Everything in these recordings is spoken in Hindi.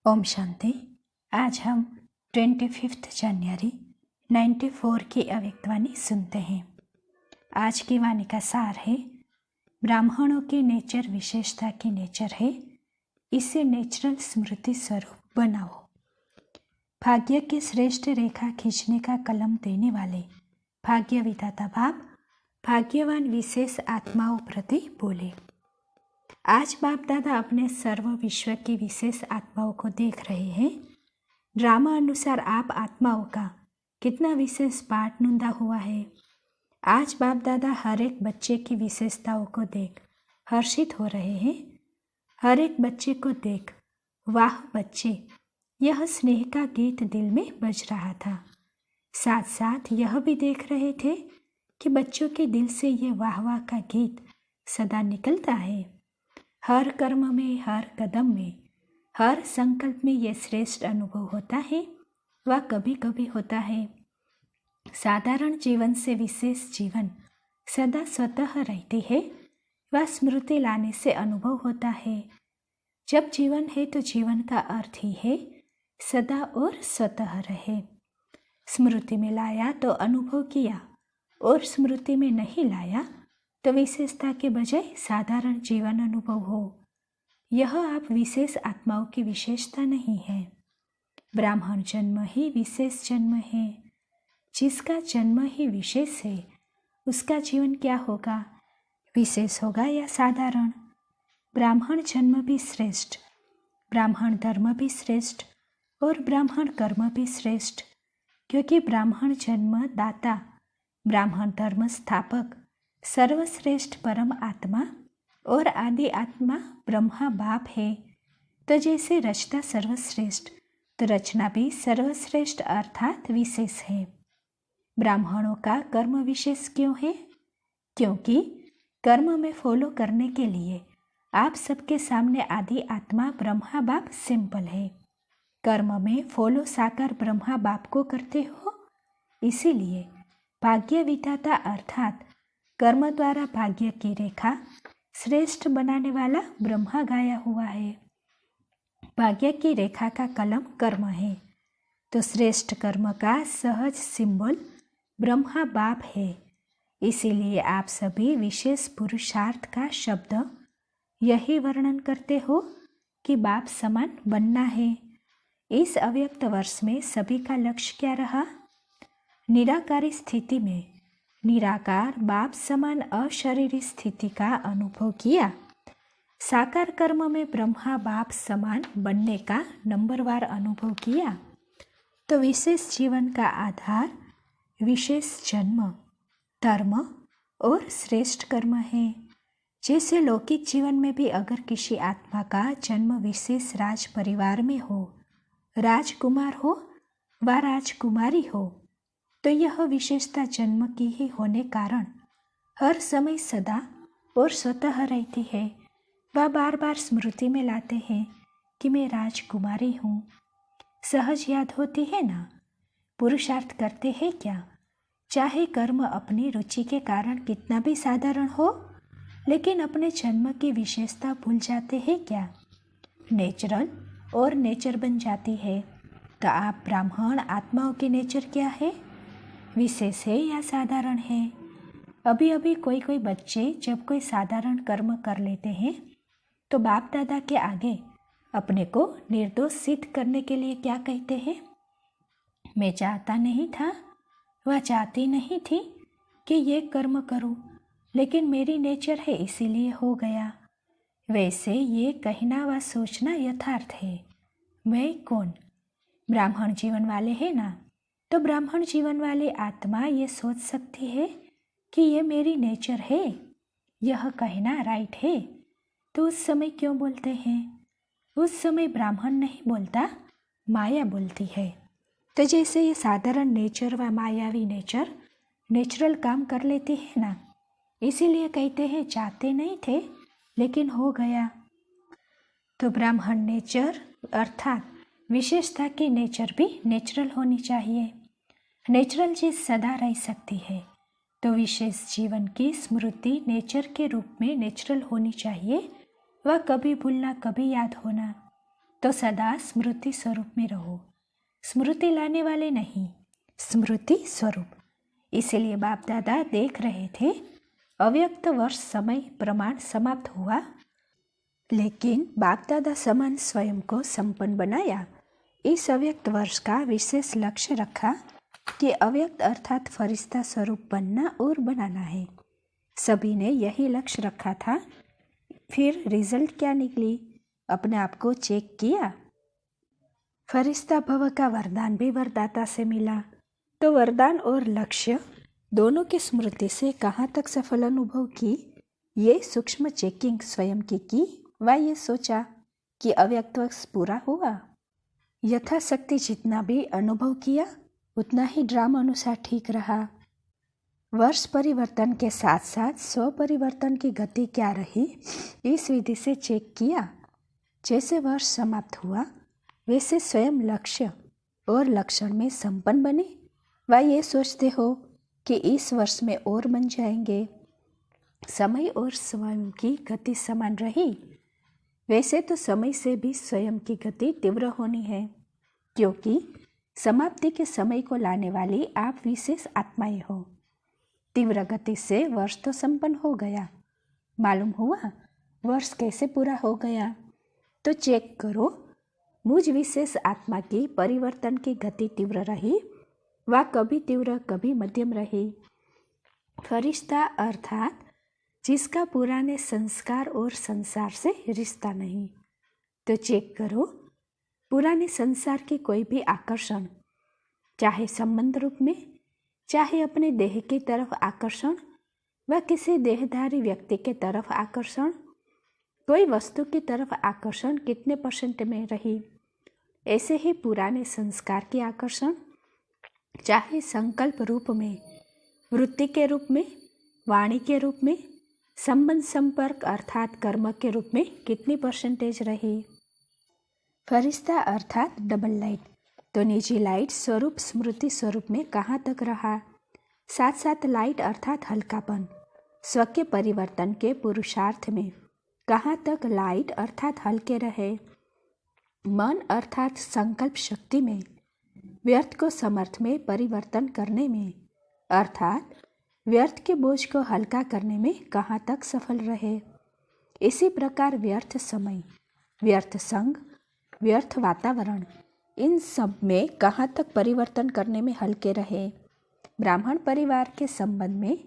ओम शांति। आज हम 25 जनवरी 94 की अव्यक्तवाणी सुनते हैं। आज की वाणी का सार है, ब्राह्मणों की नेचर विशेषता की नेचर है, इसे नेचुरल स्मृति स्वरूप बनाओ। भाग्य की श्रेष्ठ रेखा खींचने का कलम देने वाले भाग्य विधाता बाप भाग्यवान विशेष आत्माओं प्रति बोले। आज बाप दादा अपने सर्व विश्व की विशेष आत्माओं को देख रहे हैं। ड्रामा अनुसार आप आत्माओं का कितना विशेष पाठ नूंदा हुआ है। आज बाप दादा हर एक बच्चे की विशेषताओं को देख हर्षित हो रहे हैं। हर एक बच्चे को देख वाह बच्चे, यह स्नेह का गीत दिल में बज रहा था। साथ साथ यह भी देख रहे थे कि बच्चों के दिल से ये वाह वाह का गीत सदा निकलता है। हर कर्म में, हर कदम में, हर संकल्प में ये श्रेष्ठ अनुभव होता है। वह कभी कभी होता है। साधारण जीवन से विशेष जीवन सदा स्वतः रहती है। वह स्मृति लाने से अनुभव होता है। जब जीवन है तो जीवन का अर्थ ही है सदा और स्वतः रहे। स्मृति में लाया तो अनुभव किया और स्मृति में नहीं लाया तो विशेषता के बजाय साधारण जीवन अनुभव हो। यह आप विशेष आत्माओं की विशेषता नहीं है। ब्राह्मण जन्म ही विशेष जन्म है। जिसका जन्म ही विशेष है उसका जीवन क्या होगा, विशेष होगा या साधारण। ब्राह्मण जन्म भी श्रेष्ठ, ब्राह्मण धर्म भी श्रेष्ठ और ब्राह्मण कर्म भी श्रेष्ठ, क्योंकि ब्राह्मण जन्म दाता, ब्राह्मण धर्म स्थापक, सर्वश्रेष्ठ परम आत्मा और आदि आत्मा ब्रह्मा बाप है। तो जैसे रचता सर्वश्रेष्ठ तो रचना भी सर्वश्रेष्ठ अर्थात विशेष है। ब्राह्मणों का कर्म विशेष क्यों है? क्योंकि कर्म में फॉलो करने के लिए आप सबके सामने आदि आत्मा ब्रह्मा बाप सिंपल है। कर्म में फॉलो साकार ब्रह्मा बाप को करते हो, इसीलिए भाग्य विधाता अर्थात कर्म द्वारा भाग्य की रेखा श्रेष्ठ बनाने वाला ब्रह्मा गाया हुआ है। भाग्य की रेखा का कलम कर्म है, तो श्रेष्ठ कर्म का सहज सिंबल ब्रह्मा बाप है। इसीलिए आप सभी विशेष पुरुषार्थ का शब्द यही वर्णन करते हो कि बाप समान बनना है। इस अव्यक्त वर्ष में सभी का लक्ष्य क्या रहा? निराकारी स्थिति में निराकार बाप समान अशरीरी स्थिति का अनुभव किया। साकार कर्म में ब्रह्मा बाप समान बनने का नंबरवार अनुभव किया। तो विशेष जीवन का आधार विशेष जन्म, धर्म और श्रेष्ठ कर्म है। जैसे लौकिक जीवन में भी अगर किसी आत्मा का जन्म विशेष राज परिवार में हो, राजकुमार हो व राजकुमारी हो, तो यह विशेषता जन्म की ही होने कारण हर समय सदा और स्वतः रहती है। वह बार बार स्मृति में लाते हैं कि मैं राजकुमारी हूँ। सहज याद होती है ना। पुरुषार्थ करते हैं क्या? चाहे कर्म अपनी रुचि के कारण कितना भी साधारण हो, लेकिन अपने जन्म की विशेषता भूल जाते हैं क्या? नेचुरल और नेचर बन जाती है। तो आप ब्राह्मण आत्माओं की नेचर क्या है, विशेष है या साधारण है? अभी अभी कोई कोई बच्चे जब कोई साधारण कर्म कर लेते हैं तो बाप दादा के आगे अपने को निर्दोष सिद्ध करने के लिए क्या कहते हैं? मैं चाहता नहीं था, वह चाहती नहीं थी कि ये कर्म करूं, लेकिन मेरी नेचर है इसीलिए हो गया। वैसे ये कहना व सोचना यथार्थ है। मैं कौन? ब्राह्मण जीवन वाले हैं ना, तो ब्राह्मण जीवन वाली आत्मा ये सोच सकती है कि ये मेरी नेचर है, यह कहना राइट है। तो उस समय क्यों बोलते हैं? उस समय ब्राह्मण नहीं बोलता, माया बोलती है। तो जैसे ये साधारण नेचर व मायावी नेचर नेचुरल काम कर लेती है ना, इसीलिए कहते हैं चाहते नहीं थे लेकिन हो गया। तो ब्राह्मण नेचर अर्थात विशेषता की नेचर भी नेचुरल होनी चाहिए। नेचुरल चीज सदा रह सकती है, तो विशेष जीवन की स्मृति नेचर के रूप में नेचुरल होनी चाहिए। वह कभी भूलना कभी याद होना। तो सदा स्मृति स्वरूप में रहो। स्मृति लाने वाले नहीं, स्मृति स्वरूप। इसीलिए बाप दादा देख रहे थे अव्यक्त वर्ष समय प्रमाण समाप्त हुआ, लेकिन बाप दादा समान स्वयं को संपन्न बनाया। इस अव्यक्त वर्ष का विशेष लक्ष्य रखा कि अव्यक्त अर्थात फरिश्ता स्वरूप बनना और बनाना है। सभी ने यही लक्ष्य रखा था। फिर रिजल्ट क्या निकली, अपने आप को चेक किया। फरिश्ता भव का वरदान भी वरदाता से मिला। तो वरदान और लक्ष्य दोनों की स्मृति से कहाँ तक सफल अनुभव की, ये सूक्ष्म चेकिंग स्वयं की व ये सोचा कि अव्यक्त वर्ष पूरा हुआ। यथाशक्ति जितना भी अनुभव किया उतना ही ड्रामा अनुसार ठीक रहा। वर्ष परिवर्तन के साथ साथ स्व परिवर्तन की गति क्या रही, इस विधि से चेक किया। जैसे वर्ष समाप्त हुआ वैसे स्वयं लक्ष्य और लक्षण में संपन्न बने व ये सोचते हो कि इस वर्ष में और बन जाएंगे। समय और स्वयं की गति समान रही। वैसे तो समय से भी स्वयं की गति तीव्र होनी है, क्योंकि समाप्ति के समय को लाने वाली आप विशेष आत्माएं हो। तीव्र गति से वर्ष तो संपन्न हो गया। मालूम हुआ वर्ष कैसे पूरा हो गया, तो चेक करो मुझ विशेष आत्मा की परिवर्तन की गति तीव्र रही व कभी तीव्र कभी मध्यम रही। फरिश्ता अर्थात जिसका पुराने संस्कार और संसार से रिश्ता नहीं। तो चेक करो पुराने संसार की कोई भी आकर्षण, चाहे संबंध रूप में, चाहे अपने देह की तरफ आकर्षण व किसी देहधारी व्यक्ति के तरफ आकर्षण, कोई वस्तु की तरफ आकर्षण कितने % में रही। ऐसे ही पुराने संस्कार की आकर्षण, चाहे संकल्प रूप में, वृत्ति के रूप में, वाणी के रूप में, संबंध संपर्क अर्थात कर्म के रूप में कितनी % रही। फरिश्ता अर्थात डबल लाइट, तो निजी लाइट स्वरूप स्मृति स्वरूप में कहाँ तक रहा। साथ साथ लाइट अर्थात हल्कापन, स्व के परिवर्तन के पुरुषार्थ में कहाँ तक लाइट अर्थात हल्के रहे। मन अर्थात संकल्प शक्ति में, व्यर्थ को समर्थ में परिवर्तन करने में अर्थात व्यर्थ के बोझ को हल्का करने में कहाँ तक सफल रहे। इसी प्रकार व्यर्थ समय, व्यर्थ संग, व्यर्थ वातावरण, इन सब में कहाँ तक परिवर्तन करने में हल्के रहे। ब्राह्मण परिवार के संबंध में,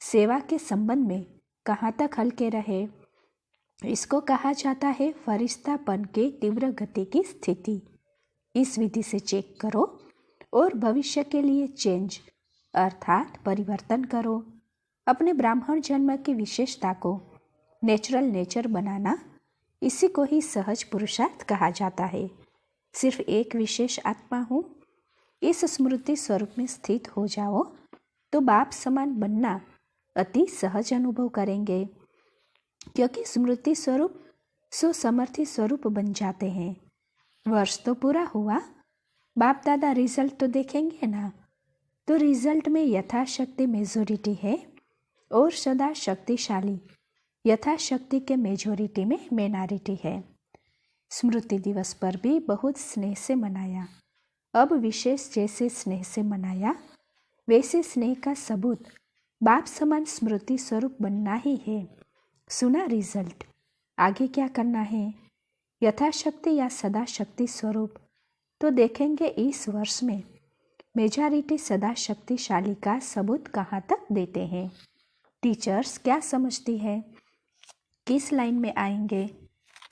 सेवा के संबंध में कहाँ तक हल्के रहे। इसको कहा जाता है फरिश्तापन के तीव्र गति की स्थिति। इस विधि से चेक करो और भविष्य के लिए चेंज अर्थात परिवर्तन करो। अपने ब्राह्मण जन्म की विशेषता को नेचुरल नेचर बनाना, इसी को ही सहज पुरुषार्थ कहा जाता है। सिर्फ एक विशेष आत्मा हूँ, इस स्मृति स्वरूप में स्थित हो जाओ तो बाप समान बनना अति सहज अनुभव करेंगे, क्योंकि स्मृति स्वरूप सुसमर्थी स्वरूप बन जाते हैं। वर्ष तो पूरा हुआ, बाप दादा रिजल्ट तो देखेंगे ना। तो रिजल्ट में यथाशक्ति मेजोरिटी है और सदा शक्तिशाली यथाशक्ति के मेजोरिटी में मिनॉरिटी है। स्मृति दिवस पर भी बहुत स्नेह से मनाया। अब विशेष जैसे स्नेह से मनाया वैसे स्नेह का सबूत बाप समान स्मृति स्वरूप बनना ही है। सुना रिजल्ट, आगे क्या करना है। यथाशक्ति या सदा शक्ति स्वरूप, तो देखेंगे इस वर्ष में मेजॉरिटी सदा शक्तिशाली का सबूत कहाँ तक देते हैं। टीचर्स क्या समझती है, किस लाइन में आएंगे।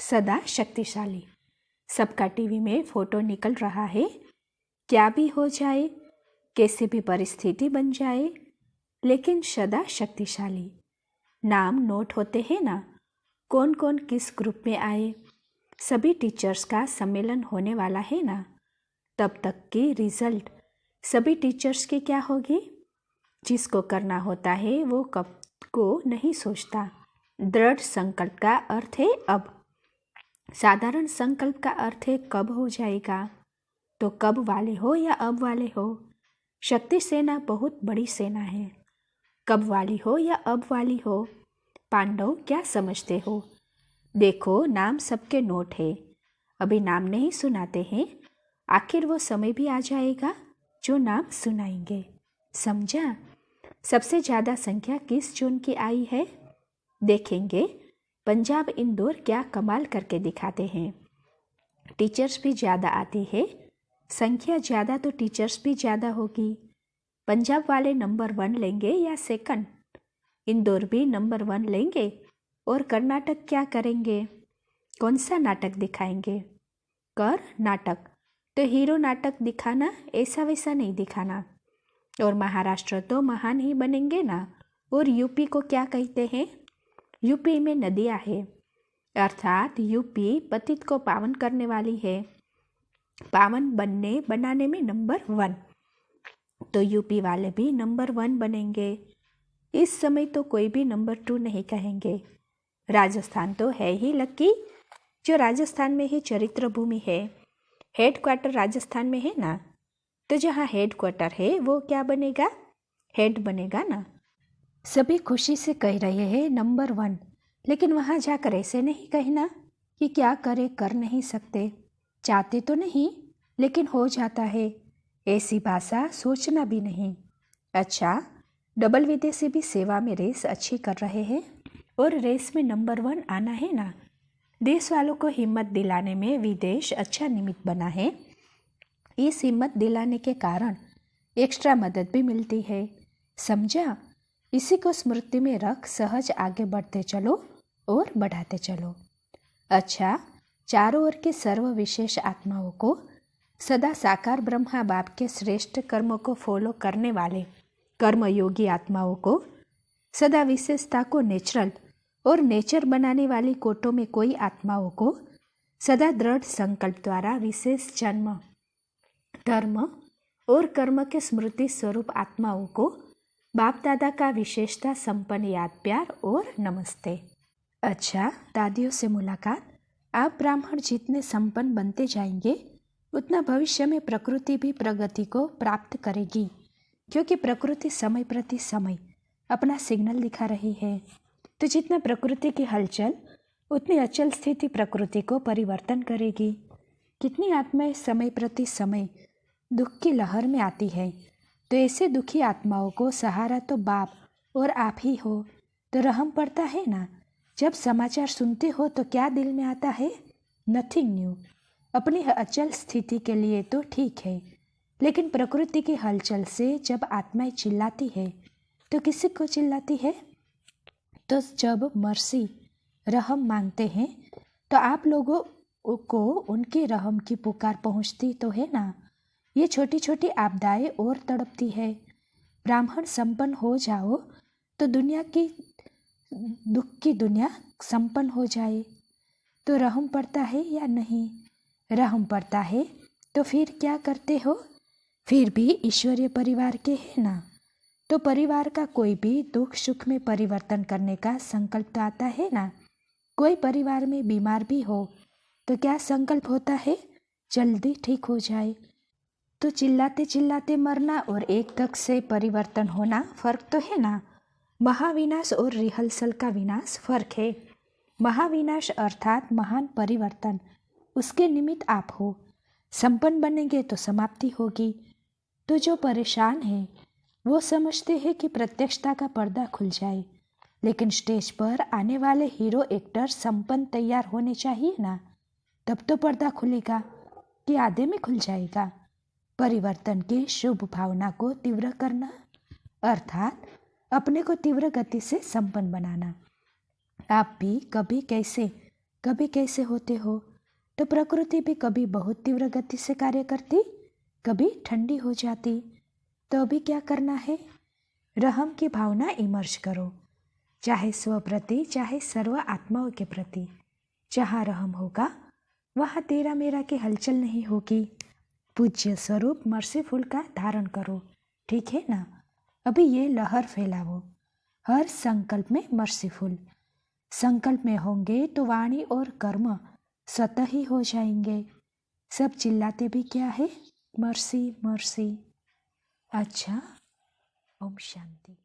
सदा शक्तिशाली, सबका टीवी में फोटो निकल रहा है, क्या भी हो जाए, कैसी भी परिस्थिति बन जाए, लेकिन सदा शक्तिशाली। नाम नोट होते हैं ना, कौन कौन किस ग्रुप में आए। सभी टीचर्स का सम्मेलन होने वाला है ना, तब तक की रिजल्ट सभी टीचर्स की क्या होगी। जिसको करना होता है वो कब को नहीं सोचता। दृढ़ संकल्प का अर्थ है अब, साधारण संकल्प का अर्थ है कब हो जाएगा। तो कब वाले हो या अब वाले हो, शक्ति सेना बहुत बड़ी सेना है। कब वाली हो या अब वाली हो, पांडव क्या समझते हो। देखो नाम सबके नोट है, अभी नाम नहीं सुनाते हैं, आखिर वो समय भी आ जाएगा जो नाम सुनाएंगे। समझा? सबसे ज़्यादा संख्या किस जून की आई है? देखेंगे पंजाब इंदौर क्या कमाल करके दिखाते हैं। टीचर्स भी ज़्यादा आती है, संख्या ज़्यादा तो टीचर्स भी ज़्यादा होगी। पंजाब वाले नंबर 1 लेंगे या सेकंड? इंदौर भी नंबर 1 लेंगे। और कर्नाटक क्या करेंगे? कौन सा नाटक दिखाएंगे? कर नाटक। तो हीरो नाटक दिखाना, ऐसा वैसा नहीं दिखाना। और महाराष्ट्र तो महान ही बनेंगे ना। और यूपी को क्या कहते हैं? यूपी में नदियाँ है, अर्थात यूपी पतित को पावन करने वाली है। पावन बनाने में नंबर 1, तो यूपी वाले भी नंबर 1 बनेंगे। इस समय तो कोई भी नंबर 2 नहीं कहेंगे। राजस्थान तो है ही लकी, जो राजस्थान में ही चरित्र भूमि है। हेडक्वार्टर राजस्थान में है ना, तो जहाँ हेडक्वार्टर है वो क्या बनेगा? हेड बनेगा ना। सभी खुशी से कह रहे हैं नंबर 1, लेकिन वहाँ जाकर ऐसे नहीं कहना कि क्या करे, कर नहीं सकते। चाहते तो नहीं, लेकिन हो जाता है। ऐसी भाषा सोचना भी नहीं। अच्छा, डबल विदेशी भी सेवा में रेस अच्छी कर रहे हैं और रेस में नंबर 1 आना है ना। देश वालों को हिम्मत दिलाने में विदेश अच्छा निमित्त बना है। इस हिम्मत दिलाने के कारण एक्स्ट्रा मदद भी मिलती है। समझा? इसी को स्मृति में रख सहज आगे बढ़ते चलो और बढ़ाते चलो। अच्छा, चारों ओर के सर्व विशेष आत्माओं को, सदा साकार ब्रह्मा बाप के श्रेष्ठ कर्मों को फॉलो करने वाले कर्मयोगी आत्माओं को, सदा विशेषता को नेचुरल और नेचर बनाने वाली कोटों में कोई आत्माओं को, सदा दृढ़ संकल्प द्वारा विशेष जन्म धर्म और कर्म के स्मृति स्वरूप आत्माओं को बाप दादा का विशेषता संपन्न याद प्यार और नमस्ते। अच्छा, दादियों से मुलाकात। आप ब्राह्मण जितने संपन्न बनते जाएंगे उतना भविष्य में प्रकृति भी प्रगति को प्राप्त करेगी, क्योंकि प्रकृति समय प्रति समय अपना सिग्नल दिखा रही है। तो जितना प्रकृति की हलचल उतनी अचल स्थिति प्रकृति को परिवर्तन करेगी। कितनी आत्माएं समय प्रति समय दुख की लहर में आती है, तो ऐसे दुखी आत्माओं को सहारा तो बाप और आप ही हो। तो रहम पड़ता है ना। जब समाचार सुनते हो तो क्या दिल में आता है? Nothing new. अपनी अचल स्थिति के लिए तो ठीक है, लेकिन प्रकृति की हलचल से जब आत्माएं चिल्लाती है तो किसी को चिल्लाती है? तो जब मर्सी रहम मांगते हैं तो आप लोगों को उनकी रहम की पुकार पहुंचती तो है ना। ये छोटी छोटी आपदाएं और तड़पती है। ब्राह्मण संपन्न हो जाओ तो दुनिया की दुख की दुनिया संपन्न हो जाए। तो रहम पड़ता है या नहीं? रहम पड़ता है तो फिर क्या करते हो? फिर भी ईश्वरीय परिवार के है ना, तो परिवार का कोई भी दुख सुख में परिवर्तन करने का संकल्प तो आता है ना। कोई परिवार में बीमार भी हो तो क्या संकल्प होता है? जल्दी ठीक हो जाए। तो चिल्लाते चिल्लाते मरना और एक तक से परिवर्तन होना फर्क तो है ना। महाविनाश और रिहर्सल का विनाश फर्क है। महाविनाश अर्थात महान परिवर्तन, उसके निमित्त आप हो। संपन्न बनेंगे तो समाप्ति होगी। तो जो परेशान है वो समझते हैं कि प्रत्यक्षता का पर्दा खुल जाए, लेकिन स्टेज पर आने वाले हीरो एक्टर संपन्न तैयार होने चाहिए ना। तब तो पर्दा खुलेगा कि आधे में खुल जाएगा। परिवर्तन की शुभ भावना को तीव्र करना अर्थात अपने को तीव्र गति से संपन्न बनाना। आप भी कभी कैसे होते हो। तो प्रकृति भी कभी बहुत तीव्र गति से कार्य करती, कभी ठंडी हो जाती। तो अभी क्या करना है? रहम की भावना इमर्ज करो, चाहे स्व प्रति चाहे सर्व आत्माओं के प्रति। जहाँ रहम होगा वहाँ तेरा मेरा की हलचल नहीं होगी। पूज्य स्वरूप मर्सीफुल का धारण करो, ठीक है ना। अभी ये लहर फैलाओ, हर संकल्प में मर्सीफुल। संकल्प में होंगे तो वाणी और कर्म स्वतः ही हो जाएंगे। सब चिल्लाते भी क्या है? Mercy mercy. अच्छा, ओम शांति।